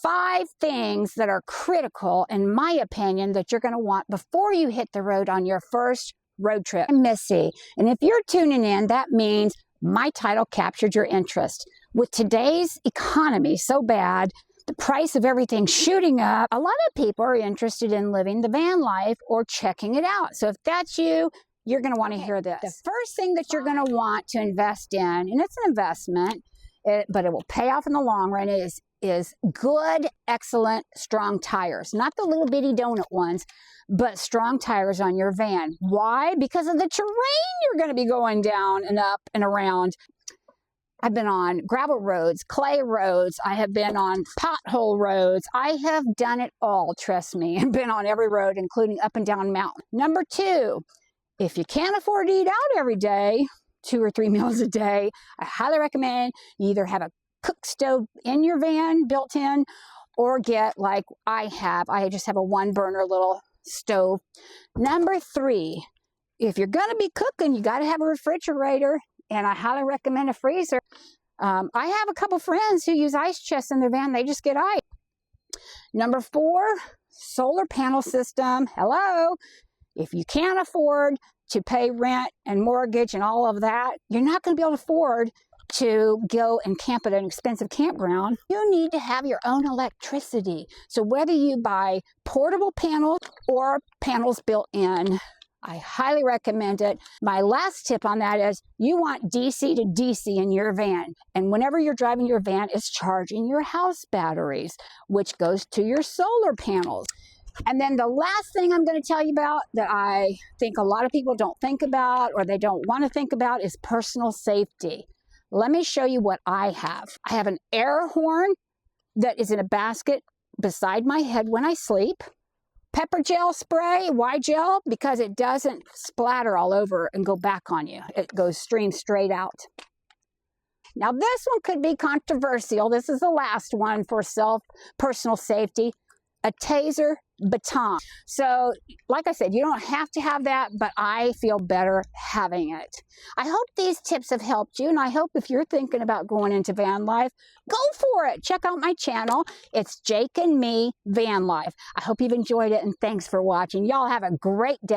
5 things that are critical, in my opinion, that you're going to want before you hit the road on your first road trip. I'm Missy, and if you're tuning in, that means my title captured your interest. With today's economy so bad, the price of everything shooting up, a lot of people are interested in living the van life or checking it out. So if that's you, you're going to want to hear this. The first thing that you're going to want to invest in, and it's an investment, but it will pay off in the long run, is good, excellent, strong tires. Not the little bitty donut ones, but strong tires on your van. Why? Because of the terrain you're going to be going down and up and around. I've been on gravel roads, clay roads. I have been on pothole roads. I have done it all, trust me. I've been on every road, including up and down mountain. Number 2, if you can't afford to eat out every day, 2 or 3 meals a day, I highly recommend you either have a cook stove in your van built in, or get like I have. I just have a 1-burner little stove. Number 3, if you're going to be cooking, you got to have a refrigerator, and I highly recommend a freezer. I have a couple friends who use ice chests in their van. They just get ice. Number 4, solar panel system. Hello. If you can't afford to pay rent and mortgage and all of that, you're not going to be able to afford to go and camp at an expensive campground. You need to have your own electricity. So whether you buy portable panels or panels built in, I highly recommend it. My last tip on that is you want DC to DC in your van. And whenever you're driving your van, it's charging your house batteries, which goes to your solar panels. And then the last thing I'm going to tell you about that I think a lot of people don't think about or they don't want to think about is personal safety. Let me show you what I have. I have an air horn that is in a basket beside my head when I sleep. Pepper gel spray, why gel? Because it doesn't splatter all over and go back on you. It goes stream straight out. Now this one could be controversial. This is the last one for personal safety. A taser baton. So, like I said, you don't have to have that, but I feel better having it. I hope these tips have helped you, and I hope if you're thinking about going into van life, go for it. Check out my channel. It's Jake and Me Van Life. I hope you've enjoyed it, and thanks for watching. Y'all have a great day.